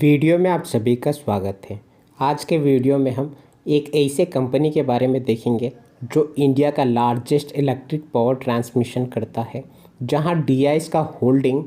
Video में आप सभी का स्वागत है। आज के वीडियो में हम एक ऐसे कंपनी के बारे में देखेंगे जो इंडिया का लार्जेस्ट इलेक्ट्रिक पावर ट्रांसमिशन करता है। जहां डीआईएस का होल्डिंग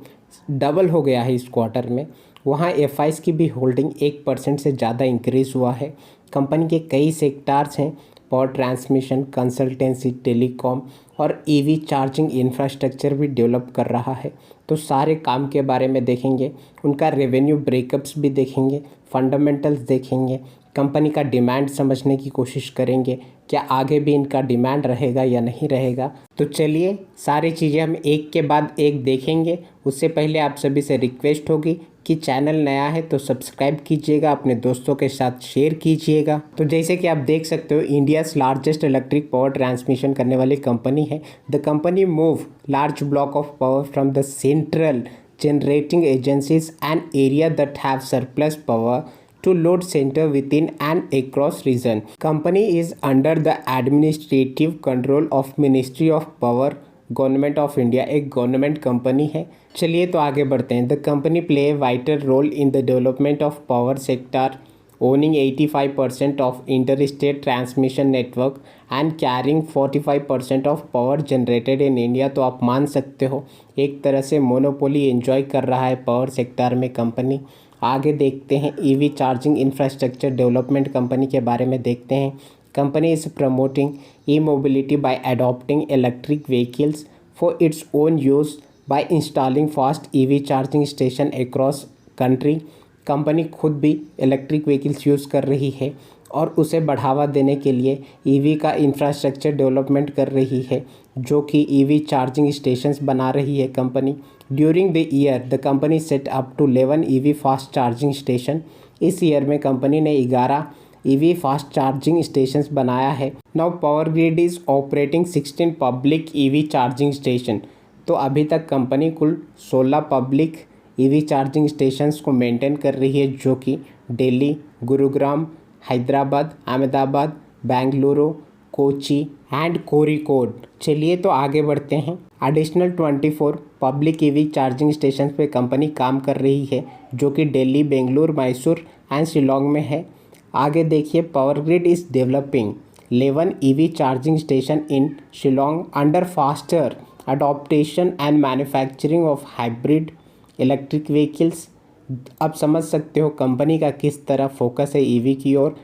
डबल हो गया है इस क्वार्टर में, वहां एफआईएस की भी होल्डिंग 1% से ज़्यादा इंक्रीज़ हुआ है। कंपनी के कई सेक्टार्स हैं, पावर ट्रांसमिशन, कंसल्टेंसी, टेलीकॉम और ईवी चार्जिंग इंफ्रास्ट्रक्चर भी डेवलप कर रहा है। तो सारे काम के बारे में देखेंगे, उनका रेवेन्यू ब्रेकअप्स भी देखेंगे, फंडामेंटल्स देखेंगे, कंपनी का डिमांड समझने की कोशिश करेंगे, क्या आगे भी इनका डिमांड रहेगा या नहीं रहेगा। तो चलिए सारी चीज़ें हम एक के बाद एक देखेंगे। उससे पहले आप सभी से रिक्वेस्ट होगी कि चैनल नया है तो सब्सक्राइब कीजिएगा, अपने दोस्तों के साथ शेयर कीजिएगा। तो जैसे कि आप देख सकते हो, India's largest electric power transmission करने वाली कंपनी है। The company move large block of power from the central generating agencies and area that have surplus power to load center within and across region. Company is under the administrative control of Ministry of Power, government of India, एक government company है। चलिए तो आगे बढ़ते हैं। The company play a vital role in the development of power sector, owning 85% of interstate transmission network and carrying 45% of power generated in India। तो आप मान सकते हो एक तरह से मोनोपोली एंजॉय कर रहा है पावर सेक्टर में कंपनी। आगे देखते हैं EV charging infrastructure development company के बारे में देखते हैं। Company is promoting e mobility by adopting electric vehicles for its own use by installing fast EV charging station across country. Company खुद भी इलेक्ट्रिक व्हीकल्स यूज़ कर रही है और उसे बढ़ावा देने के लिए ईवी का इंफ्रास्ट्रक्चर डेवलपमेंट कर रही है, जो कि ईवी चार्जिंग स्टेशंस बना रही है company. During the year the company set up to 11 EV fast charging station. इस ईयर में कंपनी ने 11 ईवी फास्ट चार्जिंग स्टेशंस बनाया है। Now power grid is operating 16 public EV charging station. तो अभी तक कंपनी कुल 16 पब्लिक ईवी चार्जिंग स्टेशंस को मेंटेन कर रही है, जो कि दिल्ली, गुरुग्राम, हैदराबाद, अहमदाबाद, बेंगलुरु, कोची एंड कोरिकोड। चलिए तो आगे बढ़ते हैं। Additional 24 public EV charging station पे कंपनी काम कर रही है, जो कि दिल्ली, बेंगलुरु, मैसूर एंड शिलोंग में है। आगे देखिए, power grid is developing 11 EV charging station in Shillong under faster adaptation and manufacturing of hybrid electric vehicles. अब समझ सकते हो कंपनी का किस तरह फोकस है ईवी की ओर,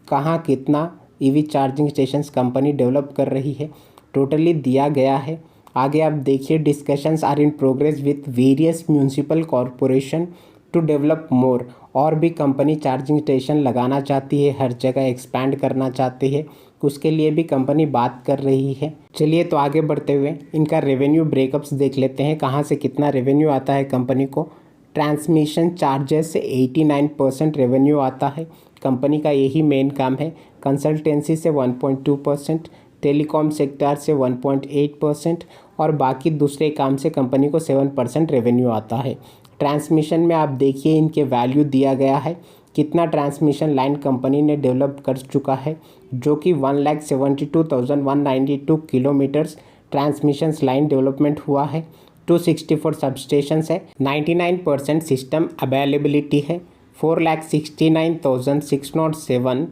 कहाँ कितना EV charging stations company develop कर रही है, टोटली दिया गया है। आगे आप देखिए, discussions are in progress with various municipal corporation to develop more. और भी कंपनी चार्जिंग स्टेशन लगाना चाहती है, हर जगह एक्सपैंड करना चाहती है, उसके लिए भी कंपनी बात कर रही है। चलिए तो आगे बढ़ते हुए इनका रेवेन्यू ब्रेकअप्स देख लेते हैं, कहाँ से कितना रेवेन्यू आता है कंपनी को। ट्रांसमिशन चार्जेस से 89% रेवेन्यू आता है, कंपनी का यही मेन काम है। कंसल्टेंसी से 1.2%, टेलीकॉम सेक्टर से 1.8% और बाकी दूसरे काम से कंपनी को 7% रेवेन्यू आता है। ट्रांसमिशन में आप देखिए इनके वैल्यू दिया गया है, कितना ट्रांसमिशन लाइन कंपनी ने डेवलप कर चुका है, जो कि 1,72,192 किलोमीटर्स ट्रांसमिशन लाइन डेवलपमेंट हुआ है। 264 सबस्टेशंस है, 99% सिस्टम अवेलेबिलिटी है, 4,69,607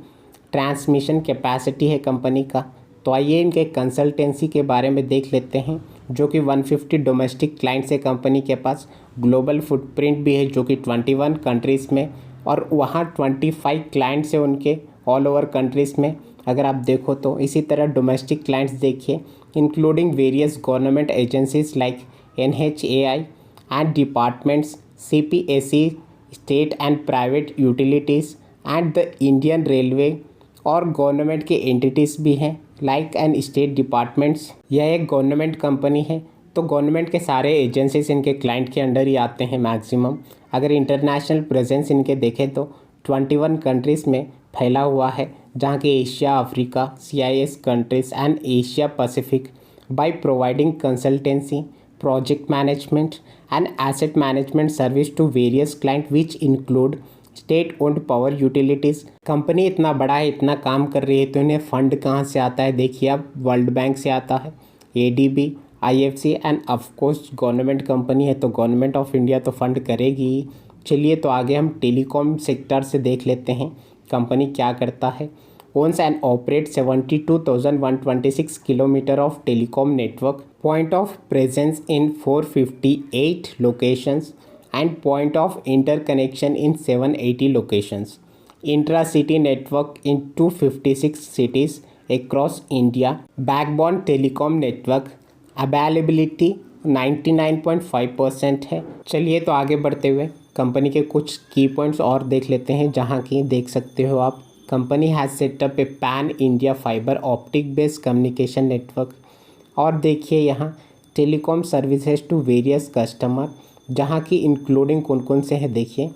ट्रांसमिशन कैपेसिटी है कंपनी का। तो आइए इनके कंसल्टेंसी के बारे में देख लेते हैं, जो कि 150 डोमेस्टिक क्लाइंट्स है कंपनी के पास। ग्लोबल फुटप्रिंट भी है, जो कि 21 कंट्रीज़ में, और वहाँ 25 क्लाइंट्स है उनके ऑल ओवर कंट्रीज़ में अगर आप देखो तो। इसी तरह डोमेस्टिक क्लाइंट्स देखिए, including various government agencies like NHAI and departments, CPSE, state and private utilities and the Indian railway, और गवर्नमेंट के एंटिटीज़ भी हैं लाइक एंड स्टेट डिपार्टमेंट्स। यह एक गवर्नमेंट कंपनी है, तो गवर्नमेंट के सारे एजेंसीज इनके क्लाइंट के अंडर ही आते हैं मैक्सिमम। अगर इंटरनेशनल प्रेजेंस इनके देखें तो 21 कंट्रीज़ में फैला हुआ है, जहाँ के Asia, Africa, CIS countries and Asia Pacific. By providing consultancy, project management and asset management service to various client which include state owned power utilities. Company इतना बड़ा है, इतना काम कर रही है, तो इन्हें फंड कहाँ से आता है देखिए आप, वर्ल्ड बैंक से आता है, ADB, IFC and of course government company है, तो गवर्नमेंट ऑफ इंडिया तो फंड करेगी ही। चलिए तो आगे हम टेलीकॉम सेक्टर से देख लेते हैं कंपनी क्या करता है। owns and operates 72,126 kilometer of telecom network, point of presence in 458 locations and point of interconnection in 780 locations, intra-city network in 256 cities across India, backbone telecom network, availability 99.5% है। चलिए तो आगे बढ़ते हुए कंपनी के कुछ की पॉइंट्स और देख लेते हैं, जहाँ की देख सकते हो आप। Company has set up a pan India fibre optic based communication network. और देखिए यहाँ telecom services to various customer, जहाँ की इंक्लूडिंग कौन कौन से हैं देखिए।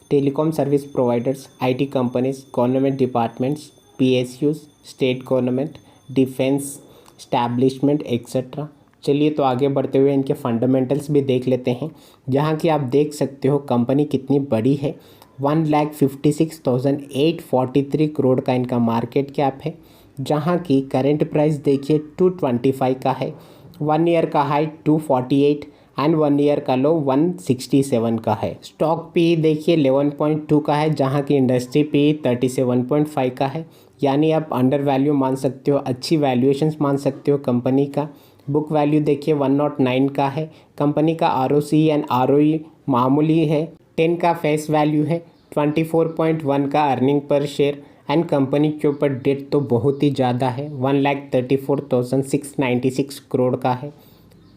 Telecom service providers, IT companies, government departments, PSUs, state government, defence establishment etcetera. चलिए तो आगे बढ़ते हुए इनके फंडामेंटल्स भी देख लेते हैं, जहाँ की आप देख सकते हो कंपनी कितनी बड़ी है। 1,56,843 करोड़ का इनका मार्केट कैप है, जहाँ की करेंट प्राइस देखिए 225 का है। 1 ईयर का हाई 248 एंड 1 ईयर का लो 167 का है। स्टॉक पी देखिए 11.2 का है, जहाँ की इंडस्ट्री पी 37.5 का है। यानी आप अंडर वैल्यू मान सकते हो, अच्छी वैल्यूएशंस मान सकते हो कंपनी का। बुक वैल्यू देखिए 109 का है। कंपनी का ROCE एंड ROE मामूली है। 10 का फेस वैल्यू है। 24.1 का earning per share and company के ऊपर डेट तो बहुत ही ज़्यादा है, 1,34,696 करोड़ का है।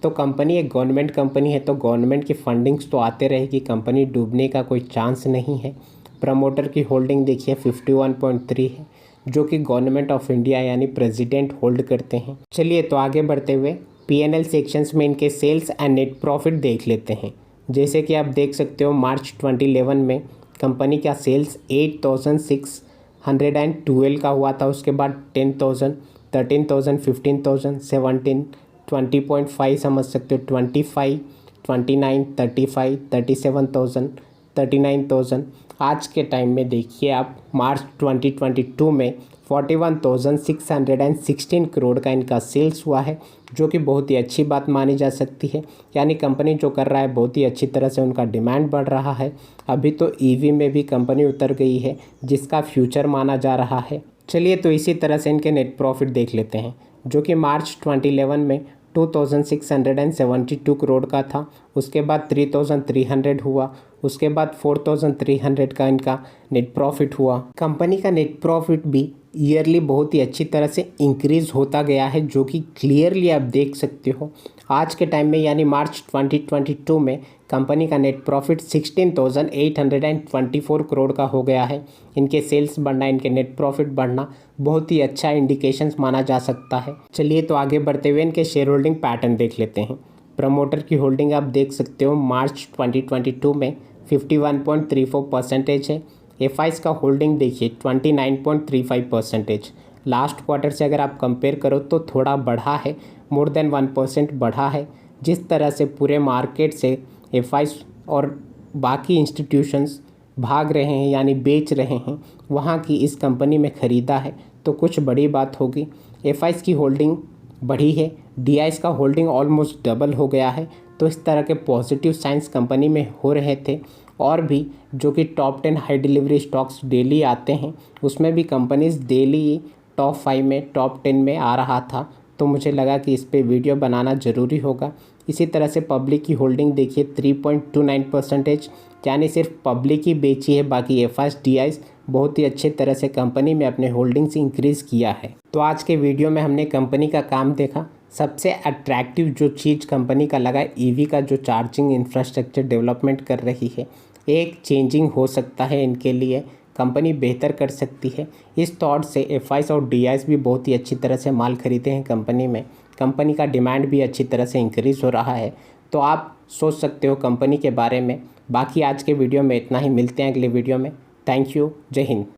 तो कंपनी एक गवर्नमेंट कंपनी है, तो गवर्नमेंट की फंडिंग्स तो आते रहेगी, कंपनी डूबने का कोई चांस नहीं है। प्रमोटर की होल्डिंग देखिए 51.3 है, जो कि गवर्नमेंट ऑफ इंडिया यानी प्रेसिडेंट होल्ड करते हैं। चलिए तो आगे बढ़ते हुए P&L सेक्शंस में इनके सेल्स एंड नेट प्रॉफिट देख लेते हैं। जैसे कि आप देख सकते हो मार्च 2011 में कंपनी का सेल्स 8,612 का हुआ था। उसके बाद 10,000, 13,000, 15,000, 17, 20.5 समझ सकते हो, 25, 29, 35, 37,000, 39,000। आज के टाइम में देखिए आप मार्च 2022 में 41,616 करोड़ का इनका सेल्स हुआ है, जो कि बहुत ही अच्छी बात मानी जा सकती है। यानी कंपनी जो कर रहा है बहुत ही अच्छी तरह से उनका डिमांड बढ़ रहा है। अभी तो EV में भी कंपनी उतर गई है, जिसका फ्यूचर माना जा रहा है। चलिए तो इसी तरह से इनके नेट प्रॉफिट देख लेते हैं, जो कि मार्च 2011 में 2,672 करोड़ का था। उसके बाद 3,300 हुआ। उसके बाद 4,300 का इनका नेट प्रॉफिट हुआ। कंपनी का नेट प्रॉफिट भी ईयरली बहुत ही अच्छी तरह से इंक्रीज़ होता गया है, जो कि क्लियरली आप देख सकते हो। आज के टाइम में यानी मार्च 2022 में कंपनी का नेट प्रॉफिट 16,824 करोड़ का हो गया है। इनके सेल्स बढ़ना, इनके नेट प्रॉफिट बढ़ना बहुत ही अच्छा इंडिकेशंस माना जा सकता है। चलिए तो आगे बढ़ते हुए इनके शेयर होल्डिंग पैटर्न देख लेते हैं। प्रमोटर की होल्डिंग आप देख सकते हो मार्च 2022 में 51.34% है। FIs का होल्डिंग देखिए 29.35%। लास्ट क्वार्टर से अगर आप कंपेयर करो तो थोड़ा बढ़ा है, मोर देन 1% बढ़ा है। जिस तरह से पूरे मार्केट से FIs और बाकी इंस्टीट्यूशंस भाग रहे हैं यानी बेच रहे हैं, वहाँ की इस कंपनी में ख़रीदा है तो कुछ बड़ी बात होगी। FIs की होल्डिंग बढ़ी है, DIs का होल्डिंग ऑलमोस्ट डबल हो गया है। तो इस तरह के पॉजिटिव साइंस कंपनी में हो रहे थे। और भी जो कि top 10 high delivery stocks daily आते हैं, उसमें भी कंपनीज डेली टॉप 5 में, टॉप 10 में आ रहा था। तो मुझे लगा कि इस पे वीडियो बनाना ज़रूरी होगा। इसी तरह से पब्लिक की होल्डिंग देखिए 3.29%, यानी सिर्फ पब्लिक ही बेची है, बाकी FIs DIs बहुत ही अच्छे तरह से कंपनी में अपने होल्डिंग्स इंक्रीज़ किया है। तो आज के वीडियो में हमने कंपनी का काम देखा। सबसे अट्रैक्टिव जो चीज़ कंपनी का लगा, EV का जो चार्जिंग इंफ्रास्ट्रक्चर डेवलपमेंट कर रही है, एक चेंजिंग हो सकता है इनके लिए, कंपनी बेहतर कर सकती है। इस थॉट से FIs और DIs भी बहुत ही अच्छी तरह से माल खरीदे हैं कंपनी में। कंपनी का डिमांड भी अच्छी तरह से इंक्रीज़ हो रहा है। तो आप सोच सकते हो कंपनी के बारे में। बाकी आज के वीडियो में इतना ही, मिलते हैं अगले वीडियो में। थैंक यू, जय हिंद।